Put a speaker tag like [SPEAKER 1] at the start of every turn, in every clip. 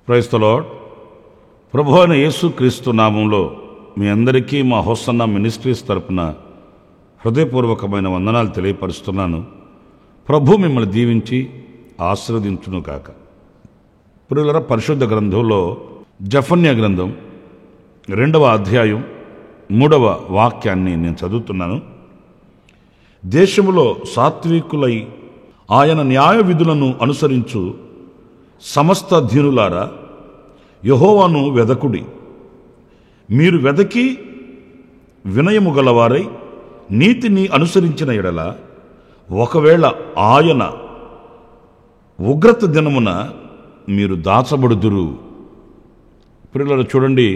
[SPEAKER 1] Praise the lord. ప్రభువైన అయిన యేసుక్రీస్తు నామంలో మీ అందరికీ మా హోసన్నా మినిస్ట్రీస్ తరపున హృదయపూర్వకమైన వందనాలు తెలియపరుస్తున్నాను. ప్రభు మిమ్మల్ని దీవించి ఆశీర్వదించును గాక. ప్రియులారా, పరిశుద్ధ గ్రంథంలో జెఫన్యా గ్రంథం 2వ అధ్యాయం 3వ వాక్యాన్ని నేను చదువుతున్నాను. దేశములో సాత్వికులై ఆయన న్యాయ విధులను అనుసరించు సమస్త దీనులారా, యెహోవాను వెదకుడి. మీరు వెదకి వినయము గలవారై నీతిని అనుసరించిన ఎడల ఒకవేళ ఆయన ఉగ్రత దినమున మీరు దాచబడుదురు. పిల్లలు చూడండి,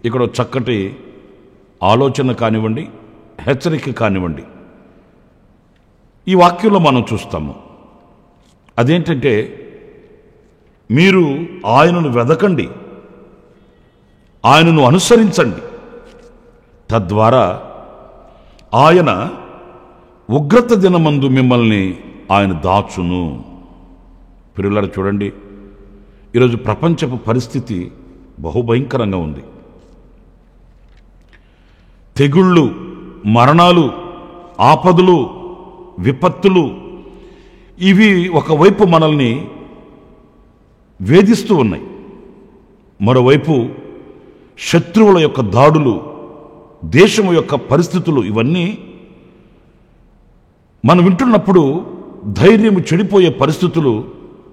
[SPEAKER 1] ఇక్కడ చక్కటి ఆలోచన కానివ్వండి, హెచ్చరిక కానివ్వండి, ఈ వాక్యంలో మనం చూస్తాము. అదేంటంటే, మీరు ఆయనను వెదకండి, ఆయనను అనుసరించండి, తద్వారా ఆయన ఉగ్రత దినమందు మిమ్మల్ని ఆయన దాచును. పిల్లలు చూడండి, ఈరోజు ప్రపంచపు పరిస్థితి బహుభయంకరంగా ఉంది. తెగుళ్ళు, మరణాలు, ఆపదలు, విపత్తులు ఇవి ఒకవైపు మనల్ని వేధిస్తూ ఉన్నాయి. మరోవైపు శత్రువుల యొక్క దాడులు, దేశము యొక్క పరిస్థితులు, ఇవన్నీ మనం వింటున్నప్పుడు ధైర్యం చెడిపోయే పరిస్థితులు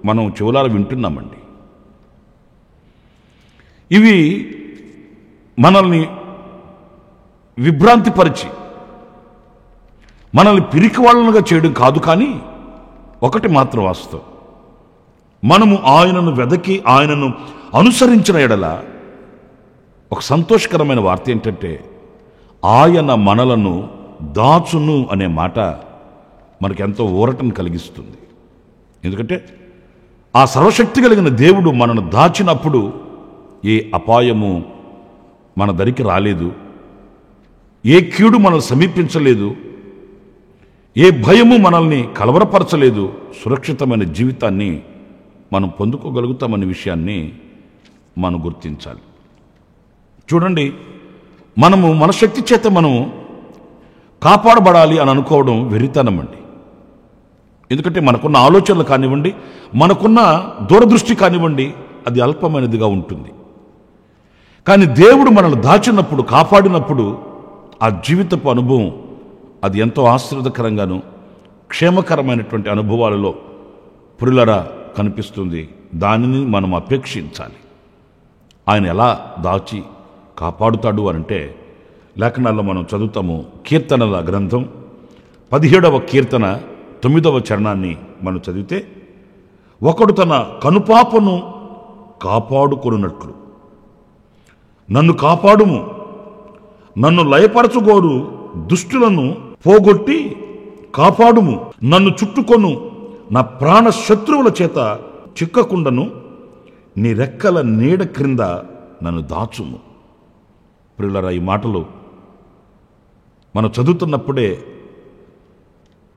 [SPEAKER 1] మనం చెవులారా వింటున్నామండి. ఇవి మనల్ని విభ్రాంతిపరిచి మనల్ని పిరికి వాళ్ళనుగా చేయడం కాదు. కానీ ఒకటి మాత్రం వాస్తవం, మనము ఆయనను వెదకి ఆయనను అనుసరించిన ఎడల ఒక సంతోషకరమైన వార్త ఏంటంటే, ఆయన మనలను దాచును అనే మాట మనకెంతో ఊరటను కలిగిస్తుంది. ఎందుకంటే ఆ సర్వశక్తి కలిగిన దేవుడు మనను దాచినప్పుడు ఏ అపాయము మన దరికి రాలేదు, ఏ కీడు మనల్ని సమీపించలేదు, ఏ భయము మనల్ని కలవరపరచలేదు. సురక్షితమైన జీవితాన్ని మనం పొందుకోగలుగుతామనే విషయాన్ని మనం గుర్తించాలి. చూడండి, మనము మన శక్తి చేత మనం కాపాడబడాలి అని అనుకోవడం వెర్రితనం అండి. ఎందుకంటే మనకున్న ఆలోచనలు కానివ్వండి, మనకున్న దూరదృష్టి కానివ్వండి, అది అల్పమైనదిగా ఉంటుంది. కానీ దేవుడు మనల్ని దాచినప్పుడు, కాపాడినప్పుడు ఆ జీవితపు అనుభవం అది ఎంతో ఆశీర్వాదకరంగాను క్షేమకరమైనటువంటి అనుభవాలలో పురులరా కనిపిస్తుంది. దానిని మనం అపేక్షించాలి. ఆయన ఎలా దాచి కాపాడుతాడు అనంటే, లేఖనాల్లో మనం చదువుతాము. కీర్తనల గ్రంథం 17వ కీర్తన 9వ చరణాన్ని మనం చదివితే, ఒకడు తన కనుపాపను కాపాడుకొనున్నట్లు నన్ను కాపాడుము, నన్ను లయపరచుగోరు దుష్టులను పోగొట్టి కాపాడుము, నన్ను చుట్టుకొను నా ప్రాణ శత్రువుల చేత చిక్కకుండను, నీ రెక్కల నీడ క్రింద నన్ను దాచుము. ప్రియులారా, ఈ మాటలు మనం చదువుతున్నప్పుడే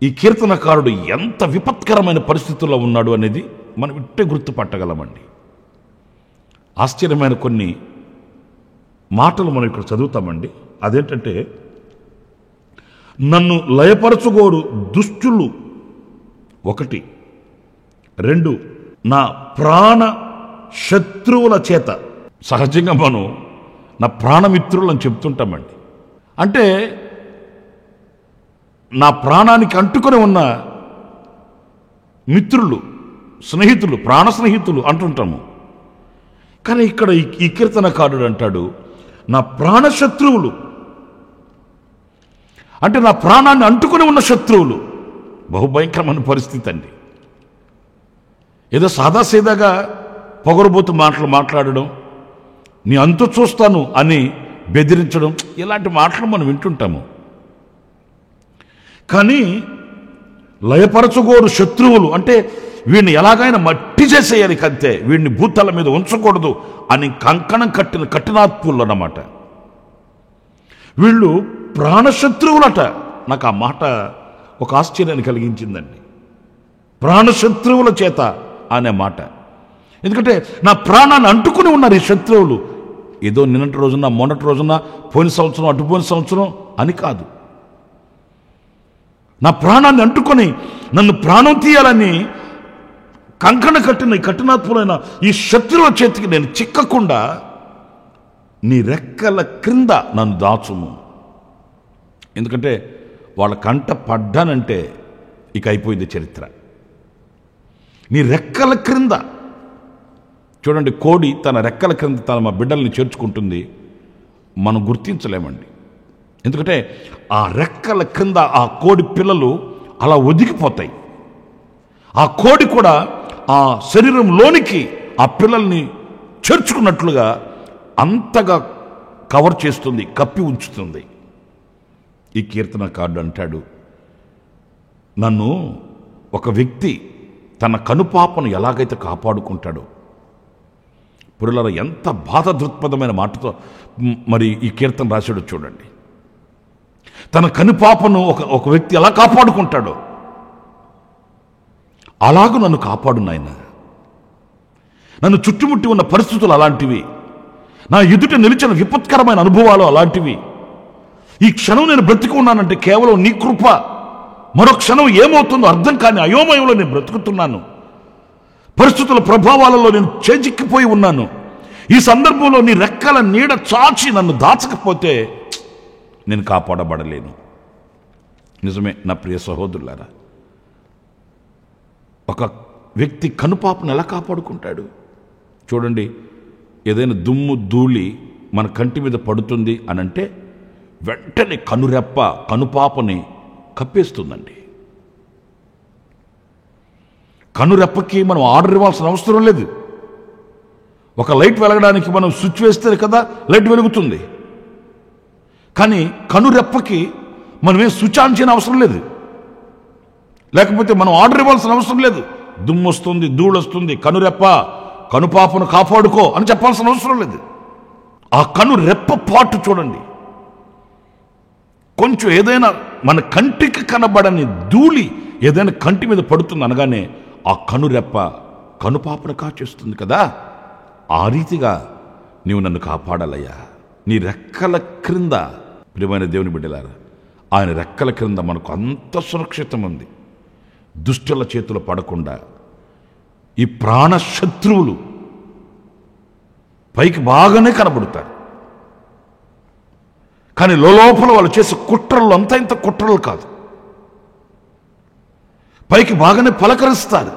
[SPEAKER 1] ఈ కీర్తనకారుడు ఎంత విపత్కరమైన పరిస్థితుల్లో ఉన్నాడు అనేది మనం ఇట్టే గుర్తుపట్టగలమండి. ఆశ్చర్యమైన కొన్ని మాటలు మనం ఇక్కడ చదువుతామండి. అదేంటంటే, నన్ను లయపరచుగోరు దుష్టులు 1, 2 నా ప్రాణ శత్రువుల చేత. సహజంగా మనం నా ప్రాణమిత్రులు అని చెప్తుంటామండి. అంటే నా ప్రాణానికి అంటుకొని ఉన్న మిత్రులు, స్నేహితులు, ప్రాణ స్నేహితులు అంటుంటాము. కానీ ఇక్కడ ఈ కీర్తనకారుడు అంటాడు, నా ప్రాణ శత్రువులు. అంటే నా ప్రాణాన్ని అంటుకొని ఉన్న శత్రువులు. బహుభయంకరమైన పరిస్థితి అండి. ఏదో సాదాసీదాగా పొగరబోతు మాటలు మాట్లాడడం, నీ అంతు చూస్తాను అని బెదిరించడం, ఇలాంటి మాటలు మనం వింటుంటాము. కానీ లయపరచగోరు శత్రువులు అంటే వీడిని ఎలాగైనా మట్టి చేసేయాలి కంతే, వీడిని భూతల మీద ఉంచకూడదు అని కంకణం కట్టిన కఠినాత్ములు అన్నమాట. వీళ్ళు ప్రాణశత్రువులట. నాకు ఆ మాట ఒక ఆశ్చర్యాన్ని కలిగించిందండి. ప్రాణశత్రువుల చేత అనే మాట. ఎందుకంటే నా ప్రాణాన్ని అంటుకుని ఉన్నారు ఈ శత్రువులు. ఏదో నిన్నటి రోజున, మొన్నటి రోజున, పోయిన సంవత్సరం, అటుపోయిన సంవత్సరం అని కాదు. నా ప్రాణాన్ని అంటుకొని నన్ను ప్రాణం తీయాలని కంకణ కట్టిన ఈ కఠినాత్ములైన ఈ శత్రువుల చేతికి నేను చిక్కకుండా నీ రెక్కల క్రింద నన్ను దాచుము. ఎందుకంటే వాళ్ళ కంట పడ్డానంటే ఇక అయిపోయింది చరిత్ర. నీ రెక్కల క్రింద. చూడండి, కోడి తన రెక్కల క్రింద తన బిడ్డల్ని చేర్చుకుంటుంది. మనం గుర్తించలేమండి. ఎందుకంటే ఆ రెక్కల క్రింద ఆ కోడి పిల్లలు అలా ఒదిగిపోతాయి. ఆ కోడి కూడా ఆ శరీరంలోనికి ఆ పిల్లల్ని చేర్చుకున్నట్లుగా అంతగా కవర్ చేస్తుంది, కప్పి ఉంచుతుంది. ఈ కీర్తనకారుడు అంటాడు, నన్ను ఒక వ్యక్తి తన కనుపాపను ఎలాగైతే కాపాడుకుంటాడో. పురుల ఎంత బాధ దృక్పథమైన మాటతో మరి ఈ కీర్తన రాశాడో చూడండి. తన కనుపాపను ఒక వ్యక్తి ఎలా కాపాడుకుంటాడో అలాగూ నన్ను కాపాడు నాయన. నన్ను చుట్టుముట్టి ఉన్న పరిస్థితులు అలాంటివి, నా ఎదుట నిలిచిన విపత్కరమైన అనుభవాలు అలాంటివి. ఈ క్షణం నేను బ్రతికి ఉన్నానంటే కేవలం నీ కృప. మరో క్షణం ఏమవుతుందో అర్థం కాని అయోమయంలో నేను బ్రతుకుతున్నాను. పరిస్థితుల ప్రభావాలలో నేను చేజిక్కిపోయి ఉన్నాను. ఈ సందర్భంలో నీ రెక్కల నీడ చాచి నన్ను దాచకపోతే నేను కాపాడబడలేను. నిజమే నా ప్రియ సహోదరులారా, ఒక వ్యక్తి కనుపాపను ఎలా కాపాడుకుంటాడు చూడండి. ఏదైనా దుమ్ము ధూళి మన కంటి మీద పడుతుంది అనంటే వెంటనే కనురెప్ప కనుపాపని కప్పేస్తుందండి. కనురెప్పకి మనం ఆర్డర్ ఇవ్వాల్సిన అవసరం లేదు. ఒక లైట్ వెలగడానికి మనం స్విచ్ వేస్తే కదా లైట్ వెలుగుతుంది. కానీ కనురెప్పకి మనమేం స్విచ్ ఆన్ చేయని అవసరం లేదు. లేకపోతే మనం ఆర్డర్ ఇవ్వాల్సిన అవసరం లేదు. దుమ్ము వస్తుంది, ధూళి వస్తుంది, కనురెప్ప కనుపాపను కాపాడుకో అని చెప్పాల్సిన అవసరం లేదు. ఆ కనురెప్ప పాటు చూడండి, కొంచెం ఏదైనా మన కంటికి కనబడని ధూళి ఏదైనా కంటి మీద పడుతుంది అనగానే ఆ కనురెప్ప కనుపాపను కాచేస్తుంది కదా. ఆ రీతిగా నీవు నన్ను కాపాడాలయ్యా. నీ రెక్కల క్రింద, ప్రియమైన దేవుని బిడ్డలారా, ఆయన రెక్కల క్రింద మనకు అంత సురక్షితం ఉంది. దుష్టుల చేతులు పడకుండా ఈ ప్రాణశత్రువులు పైకి బాగానే కనబడతారు, కానీ లోపల వాళ్ళు చేసే కుట్రలు అంత ఇంత కుట్రలు కాదు. పైకి బాగానే పలకరిస్తారు,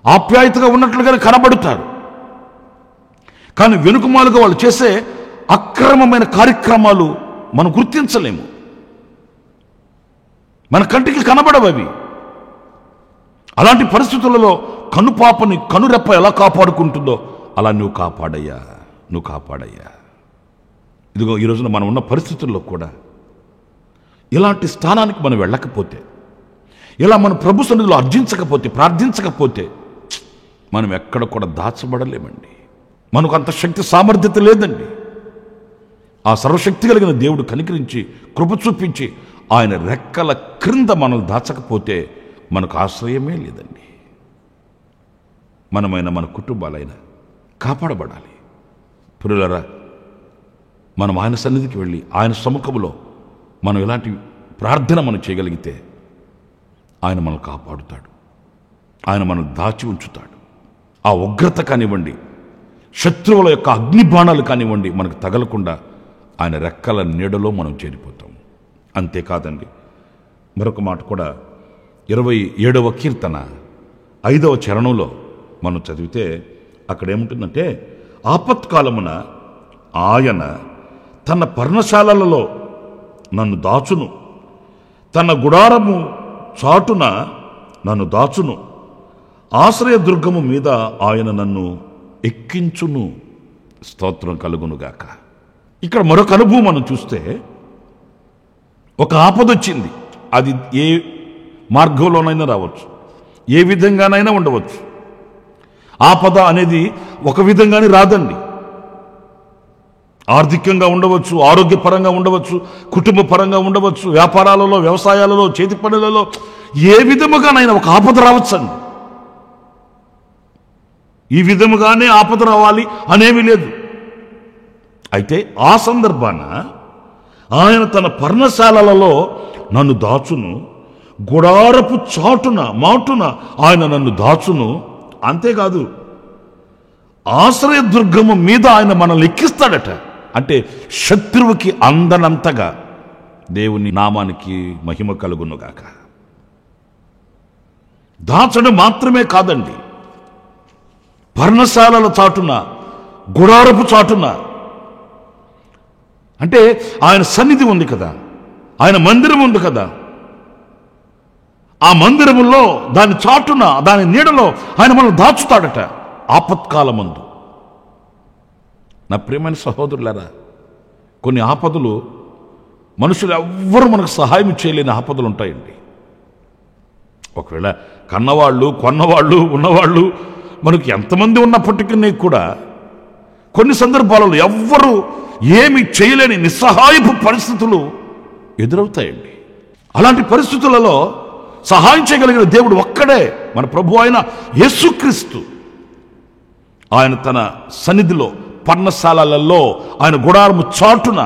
[SPEAKER 1] ఆప్యాయతగా ఉన్నట్లుగానే కనబడతారు, కానీ వెనుకమాలుగా వాళ్ళు చేసే అక్రమమైన కార్యక్రమాలు మనం గుర్తించలేము. మన కంటికి కనబడవు అవి. అలాంటి పరిస్థితులలో కనుపాపని కనురెప్ప ఎలా కాపాడుకుంటుందో అలా నువ్వు కాపాడయ్యా, నువ్వు కాపాడయ్యా. ఇదిగో ఈ రోజున మనం ఉన్న పరిస్థితుల్లో కూడా ఇలాంటి స్థానానికి మనం వెళ్ళకపోతే, ఇలా మన ప్రభు సన్నిధిలో అర్జించకపోతే, ప్రార్థించకపోతే మనం ఎక్కడ కూడా దాచబడలేమండి. మనకు అంత శక్తి సామర్థ్యత లేదండి. ఆ సర్వశక్తి కలిగిన దేవుడు కనికరించి కృప చూపించి ఆయన రెక్కల క్రింద మనల్ని దాచకపోతే మనకు ఆశ్రయమే లేదండి. మనమైనా మన కుటుంబాలైనా కాపాడబడాలి. ప్రియులారా, మనం ఆయన సన్నిధికి వెళ్ళి ఆయన సముఖంలో మనం ఇలాంటి ప్రార్థన మనం చేయగలిగితే ఆయన మనల్ని కాపాడుతాడు, ఆయన మనల్ని దాచి ఉంచుతాడు. ఆ ఉగ్రత కానివ్వండి, శత్రువుల యొక్క అగ్నిబాణాలు కానివ్వండి మనకు తగలకుండా ఆయన రెక్కల నీడలో మనం చేరిపోతాం. అంతేకాదండి, మరొక మాట కూడా 27వ కీర్తన 5వ చరణంలో మనం చదివితే అక్కడ ఏముంటుందంటే, ఆపత్కాలమున ఆయన తన పర్ణశాలలలో నన్ను దాచును, తన గుడారము చాటున నన్ను దాచును, ఆశ్రయదుర్గము మీద ఆయన నన్ను ఎక్కించును. స్తోత్రం కలుగునుగాక. ఇక్కడ మరొక అనుభవం మనం చూస్తే, ఒక ఆపద వచ్చింది. అది ఏ మార్గంలోనైనా రావచ్చు, ఏ విధంగానైనా ఉండవచ్చు. ఆపద అనేది ఒక విధంగానే రాదండి. ఆర్థికంగా ఉండవచ్చు, ఆరోగ్యపరంగా ఉండవచ్చు, కుటుంబ పరంగా ఉండవచ్చు, వ్యాపారాలలో, వ్యవసాయాలలో, చేతి పనులలో, ఏ విధముగానైనా ఒక ఆపద రావచ్చండి. ఈ విధముగానే ఆపద రావాలి అనేమి లేదు. అయితే ఆ సందర్భాన ఆయన తన పర్ణశాలలలో నన్ను దాచును, గుడారపు చాటున మాటున ఆయన నన్ను దాచును. అంతేకాదు, ఆశ్రయదుర్గము మీద ఆయన మనల్ని ఎక్కిస్తాడట. అంటే శత్రువుకి అందనంతగా. దేవుని నామానికి మహిమ కలుగునుగాక. దాచడం మాత్రమే కాదండి, పర్ణశాలల చాటున, గుడారపు చాటున. అంటే ఆయన సన్నిధి ఉంది కదా, ఆయన మందిరం ఉంది కదా, ఆ మందిరములో దాని చాటున, దాని నీడలో ఆయన మనల్ని దాచుతాడట ఆపత్కాలమందు. నా ప్రియమైన సహోదరులారా, కొన్ని ఆపదలు మనుషులు ఎవ్వరూ మనకు సహాయం చేయలేని ఆపదలు ఉంటాయండి. ఒకవేళ కన్నవాళ్ళు, కొన్నవాళ్ళు, ఉన్నవాళ్ళు మనకు ఎంతమంది ఉన్నప్పటికీ కూడా కొన్ని సందర్భాలలో ఎవ్వరూ ఏమి చేయలేని నిస్సహాయపు పరిస్థితులు ఎదురవుతాయండి. అలాంటి పరిస్థితులలో సహాయం చేయగలిగిన దేవుడు ఒక్కడే, మన ప్రభు అయిన యేసుక్రీస్తు. ఆయన తన సన్నిధిలో, పర్ణశాలలలో, ఆయన గుడారము చాటున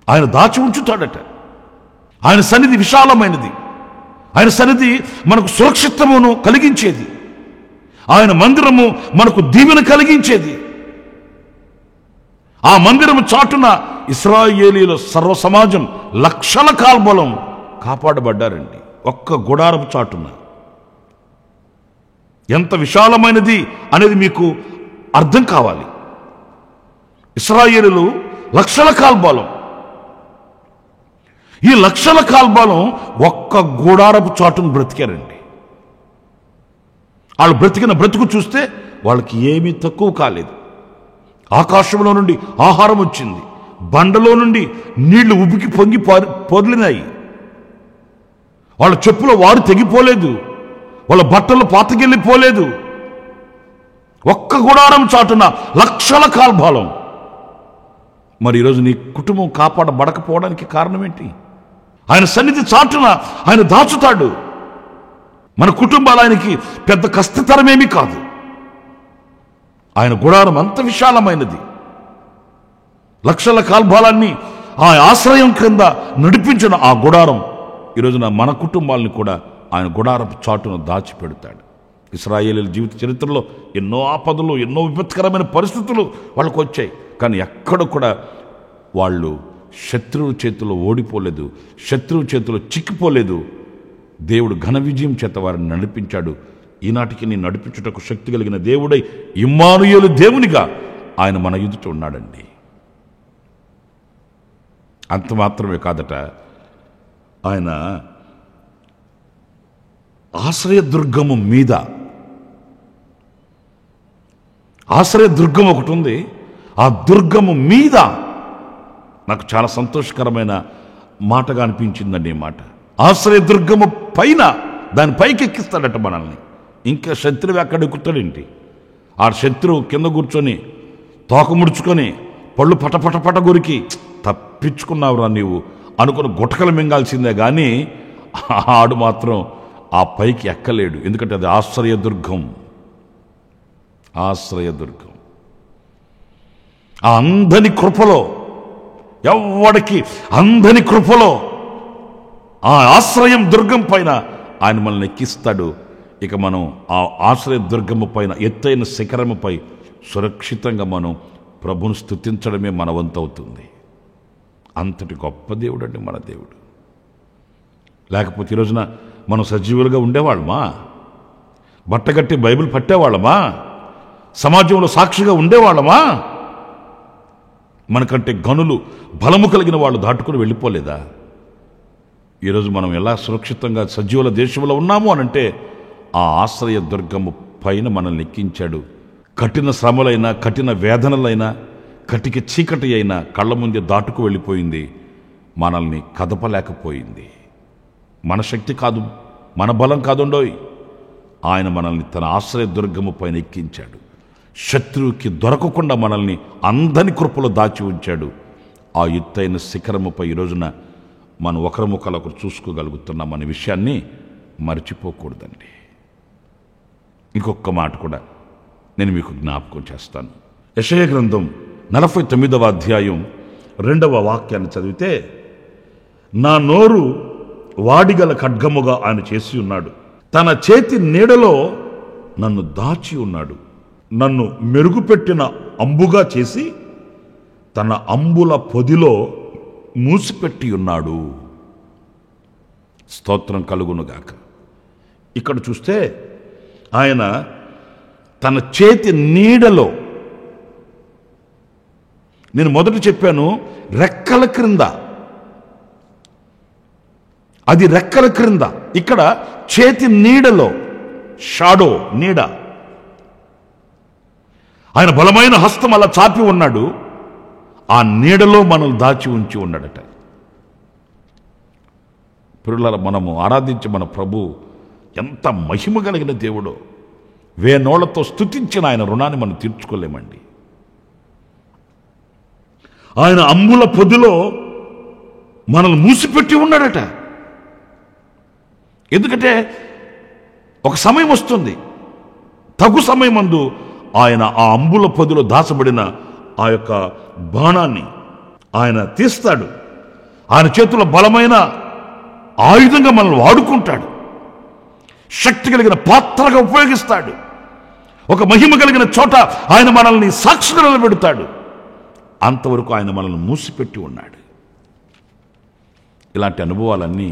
[SPEAKER 1] ఆయన దాచి ఉంచుతాడట. ఆయన సన్నిధి విశాలమైనది. ఆయన సన్నిధి మనకు సురక్షితమును కలిగించేది. ఆయన మందిరము మనకు దీవెన కలిగించేది. ఆ మందిరము చాటున ఇశ్రాయేలీయుల సర్వ సమాజం లక్షల కాల్బలం కాపాడబడ్డారండి. ఒక్క గుడారపు చాటున. ఎంత విశాలమైనది అనేది మీకు అర్థం కావాలి. ఇశ్రాయేలీయులు లక్షల కాల్బలం. ఈ లక్షల కాల్బలం ఒక్క గుడారపు చాటును బ్రతికారండి. వాళ్ళు బ్రతికిన బ్రతుకు చూస్తే వాళ్ళకి ఏమీ తక్కువ కాలేదు. ఆకాశంలో నుండి ఆహారం వచ్చింది, బండలో నుండి నీళ్లు ఉబికి పొంగి పొర్లినాయి. వాళ్ళ చెప్పులో వారు తెగిపోలేదు, వాళ్ళ బట్టలు పాతకెళ్ళిపోలేదు. ఒక్క గుడారం చాటున లక్షల కాల్బాలం. మరి ఈరోజు నీ కుటుంబం కాపాడబడకపోవడానికి కారణం ఏంటి? ఆయన సన్నిధి చాటున ఆయన దాచుతాడు. మన కుటుంబాలు ఆయనకి పెద్ద కష్టతరమేమీ కాదు. ఆయన గుడారం అంత విశాలమైనది. లక్షల కాల్బాలాన్ని ఆ ఆశ్రయం క్రింద నడిపించిన ఆ గుడారం ఈరోజున మన కుటుంబాలను కూడా ఆయన గుడారపు చాటును దాచిపెడతాడు. ఇశ్రాయేలీయుల జీవిత చరిత్రలో ఎన్నో ఆపదలు, ఎన్నో విపత్కరమైన పరిస్థితులు వాళ్ళకు వచ్చాయి. కానీ ఎక్కడ కూడా వాళ్ళు శత్రువు చేతిలో ఓడిపోలేదు, శత్రువు చేతిలో చిక్కిపోలేదు. దేవుడు ఘన విజయం చేత వారిని నడిపించాడు. ఈనాటికి నీ నడిపించుటకు శక్తి కలిగిన దేవుడై ఇమ్మానుయేలు దేవునిగా ఆయన మన ఎదుట ఉన్నాడండి. అంత మాత్రమే కాదట, ఆయన ఆశ్రయదుర్గము మీద, ఆశ్రయదుర్గం ఒకటి ఉంది, ఆ దుర్గము మీద. నాకు చాలా సంతోషకరమైన మాటగా అనిపించిందండి ఈ మాట. ఆశ్రయదుర్గము పైన, దాని పైకి ఎక్కిస్తాడట మనల్ని. ఇంకా శత్రువు ఎక్కడ ఎక్కుతాడేంటి? ఆ శత్రువు కింద కూర్చొని తోక ముడుచుకొని పళ్ళు పటపటపట గురికి తప్పించుకున్నావురా నీవు అనుకుని గుటకలు మింగాల్సిందే, కానీ ఆడు మాత్రం ఆ పైకి ఎక్కలేడు. ఎందుకంటే అది ఆశ్రయదుర్గం. ఆశ్రయదుర్గం. ఆ అందని కృపలో, ఎవ్వడికి అందని కృపలో ఆ ఆశ్రయం దుర్గం పైన ఆయన మనల్ని ఎక్కిస్తాడు. ఇక మనం ఆ ఆశ్రయ దుర్గము పైన, ఎత్తైన శిఖరముపై సురక్షితంగా మనం ప్రభును స్తుతించడమే మన వంతు అవుతుంది. అంతటి గొప్ప దేవుడు అండి మన దేవుడు. లేకపోతే ఈరోజున మనం సజీవులుగా ఉండేవాళ్ళమా? బట్టగట్టి బైబిల్ పట్టేవాళ్ళమా? సమాజంలో సాక్షిగా ఉండేవాళ్ళమా? మనకంటే గనులు, బలము కలిగిన వాళ్ళు దాటుకుని వెళ్ళిపోలేదా? ఈరోజు మనం ఎలా సురక్షితంగా సజీవుల దేశంలో ఉన్నాము అనంటే ఆ ఆశ్రయ దుర్గము పైన మనల్ని ఎక్కించాడు. కఠిన శ్రమలైనా, కఠిన వేదనలైనా, కటిక చీకటి అయినా కళ్ళ ముందే దాటుకు వెళ్ళిపోయింది. మనల్ని కదపలేకపోయింది. మన శక్తి కాదు, మన బలం కాదుండోయ్. ఆయన మనల్ని తన ఆశ్రయ దుర్గము పైన ఎక్కించాడు. శత్రువుకి దొరకకుండా మనల్ని అందని కృపలో దాచి ఉంచాడు. ఆ ఎత్తైన శిఖరముపై ఈ రోజున మనం ఒకరి ముఖాలొకరు చూసుకోగలుగుతున్నాం అనే విషయాన్ని మర్చిపోకూడదండి. ఇంకొక మాట కూడా నేను మీకు జ్ఞాపకం చేస్తాను. యెషయా గ్రంథం 49వ అధ్యాయం 2వ వాక్యాన్ని చదివితే, నా నోరు వాడిగల ఖడ్గముగా ఆయన చేసి ఉన్నాడు, తన చేతి నీడలో నన్ను దాచి ఉన్నాడు, నన్ను మెరుగుపెట్టిన అంబుగా చేసి తన అంబుల పొదిలో మూసిపెట్టి ఉన్నాడు. స్తోత్రం కలుగునుగాక. ఇక్కడ చూస్తే ఆయన తన చేతి నీడలో, నేను మొదట చెప్పాను రెక్కల క్రింద, అది రెక్కల క్రింద, ఇక్కడ చేతి నీడలో, షాడో, నీడ. ఆయన బలమైన హస్తం అలా చాపి ఉన్నాడు. ఆ నీడలో మనల్ని దాచి ఉంచి ఉన్నాడట. పిల్లల, మనము ఆరాధించే మన ప్రభు ఎంత మహిమ కలిగిన దేవుడో. వేనోళ్లతో స్తుతించిన ఆయన రుణాన్ని మనం తీర్చుకోలేమండి. ఆయన అంబుల పొదిలో మనల్ని మూసిపెట్టి ఉన్నాడట. ఎందుకంటే ఒక సమయం వస్తుంది, తగు సమయమందు ఆయన ఆ అంబుల పొదిలో దాచబడిన ఆ యొక్క బాణాన్ని ఆయన తీస్తాడు. ఆయన చేతుల్లో బలమైన ఆయుధంగా మనల్ని వాడుకుంటాడు. శక్తి కలిగిన పాత్రగా ఉపయోగిస్తాడు. ఒక మహిమ కలిగిన చోట ఆయన మనల్ని సాక్షిగా నిలబెడతాడు. అంతవరకు ఆయన మనల్ని మూసిపెట్టి ఉన్నాడు. ఇలాంటి అనుభవాలన్నీ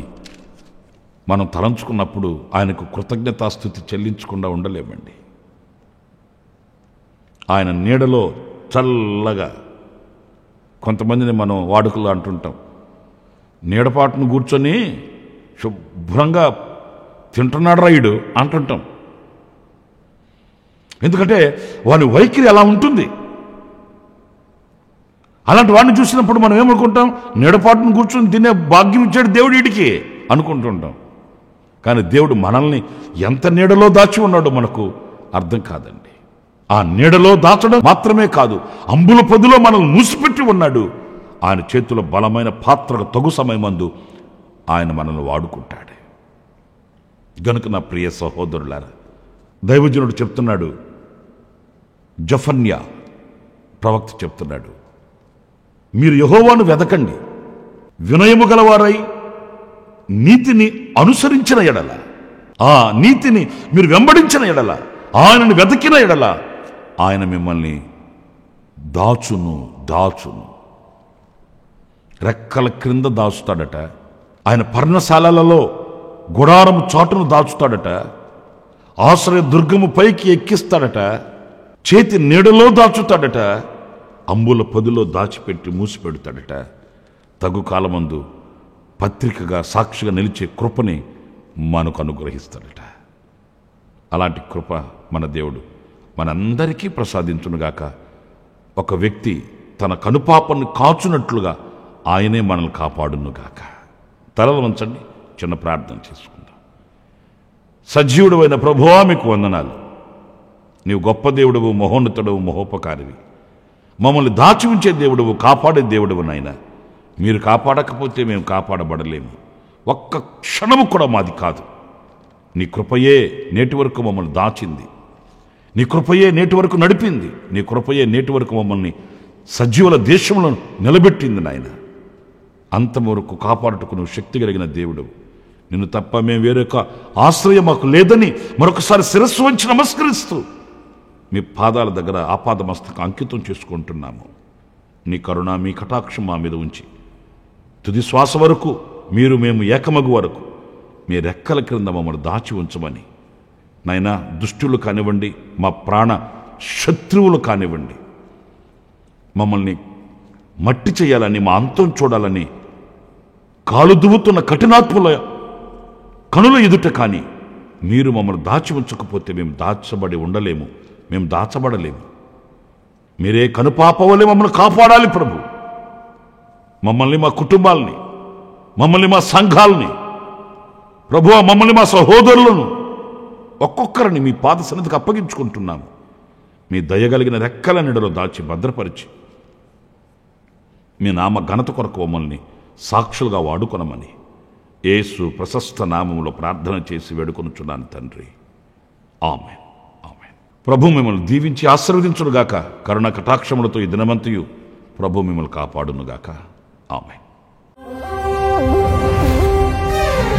[SPEAKER 1] మనం తలంచుకున్నప్పుడు ఆయనకు కృతజ్ఞతాస్తుతి చెల్లించకుండా ఉండలేమండి. ఆయన నీడలో చల్లగా, కొంతమందిని మనం వాడుకలు అంటుంటాం, నీడపాటును కూర్చొని శుభ్రంగా తింటున్నాడు రాయుడు అంటుంటాం. ఎందుకంటే వాని వైఖరి అలా ఉంటుంది. అలాంటి వాడిని చూసినప్పుడు మనం ఏమనుకుంటాం, నీడపాటును కూర్చొని తినే భాగ్యం ఇచ్చాడు దేవుడు వీడికి అనుకుంటుంటాం. కానీ దేవుడు మనల్ని ఎంత నీడలో దాచి ఉన్నాడో మనకు అర్థం కాదండి. ఆ నీడలో దాచడం మాత్రమే కాదు, అంబుల పొదిలో మనల్ని మూసిపెట్టి ఉన్నాడు. ఆయన చేతిలో బలమైన పాత్రకు తగు సమయమందు ఆయన మనల్ని వాడుకుంటాడు. గనుక నా ప్రియ సహోదరులారా, దైవజనుడు చెప్తున్నాడు, జఫన్యా ప్రవక్త చెప్తున్నాడు, మీరు యెహోవాను వెదకండి, వినయము గలవారై నీతిని అనుసరించిన ఎడల, ఆ నీతిని మీరు వెంబడించిన ఎడల, ఆయనను వెతికిన ఎడల ఆయన మిమ్మల్ని దాచును. రెక్కల క్రింద దాచుతాడట. ఆయన పర్ణశాలలలో గుడారము చాటును దాచుతాడట. ఆశ్రయ దుర్గము పైకి ఎక్కిస్తాడట. చేతి నీడలో దాచుతాడట. అంబుల పొదిలో దాచిపెట్టి మూసిపెడతాడట. తగు కాలమందు పత్రికగా, సాక్షిగా నిలిచే కృపని మనకు అనుగ్రహిస్తాడట. అలాంటి కృప మన దేవుడు మనందరికీ ప్రసాదించునుగాక. ఒక వ్యక్తి తన కనుపాపను కాచునట్లుగా ఆయనే మనల్ని కాపాడునుగాక. తలలు వంచండి, చిన్న ప్రార్థన చేసుకుందాం. సజీవుడు అయిన ప్రభువా, మీకు వందనాలు. నీవు గొప్ప దేవుడవు, మహోన్నతుడవు, మహోపకారివి. మమ్మల్ని దాచి ఉంచే దేవుడవు, కాపాడే దేవుడవు నాయన. మీరు కాపాడకపోతే మేము కాపాడబడలేము. ఒక్క క్షణము కూడా మాది కాదు. నీ కృపయే నేటి వరకు మమ్మల్ని దాచింది. నీ కృపయే నేటి వరకు నడిపింది. నీ కృపయే నేటి వరకు మమ్మల్ని సజీవుల దేశంలో నిలబెట్టింది నాయన. అంతవరకు కాపాడుటకు నువ్వు శక్తి కలిగిన దేవుడు. నిన్ను తప్ప మేము వేరొక ఆశ్రయం మాకు లేదని మరొకసారి శిరస్సు వంచి నమస్కరిస్తూ మీ పాదాల దగ్గర ఆపాదమస్తకం అంకితం చేసుకుంటున్నాము. నీ కరుణ, మీ కటాక్షం మా మీద ఉంచి తుది శ్వాస వరకు, మీరు మేము ఏకమగు వరకు మీ రెక్కల క్రింద మమ్మల్ని దాచి ఉంచమని నాయనా, దుష్టులు కానివ్వండి, మా ప్రాణ శత్రువులు కానివ్వండి, మమ్మల్ని మట్టి చేయాలని, మా అంతం చూడాలని కాలు దువ్వుతున్న కఠినాత్ముల కనుల ఎదుట కానీ, మీరు మమ్మల్ని దాచి ఉంచకపోతే మేము దాచబడి ఉండలేము, మేము దాచబడలేము. మీరే కనుపాప వలె మమ్మల్ని కాపాడాలి ప్రభు. మమ్మల్ని, మా కుటుంబాలని, మమ్మల్ని, మా సంఘాలని, ప్రభువా మమ్మల్ని, మా సహోదరులను ఒక్కొక్కరిని మీ పాద సన్నిధికి అప్పగించుకుంటున్నాము. మీ దయగలిగిన రెక్కల నీడలో దాచి భద్రపరిచి మీ నామ ఘనత కొరకు మమ్మల్ని సాక్షులుగా వాడుకొనమని యేసు ప్రశస్త నామములో ప్రార్థన చేసి వేడుకొనుచున్నాను తండ్రి. ఆమేన్, ఆమేన్. ప్రభు మిమ్మల్ని దీవించి ఆశీర్వదించునుగాక. కరుణ కటాక్షములతో ఈ దినమంతయు ప్రభు మిమ్మల్ని కాపాడునుగాక. ఆమేన్.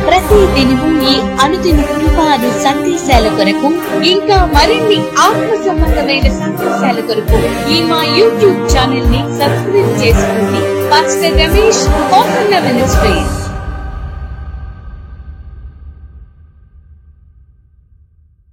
[SPEAKER 2] ప్రతి దినము ఈ అనుదిన కృపాను సందేశాల కొరకు ఇంకా మరిన్ని ఆత్మ సంబంధమైన సందేశాల కొరకు ఈ మా యూట్యూబ్ ఛానల్ ని సబ్స్క్రైబ్ చేసుకోండి. Pastor Ramesh ministries.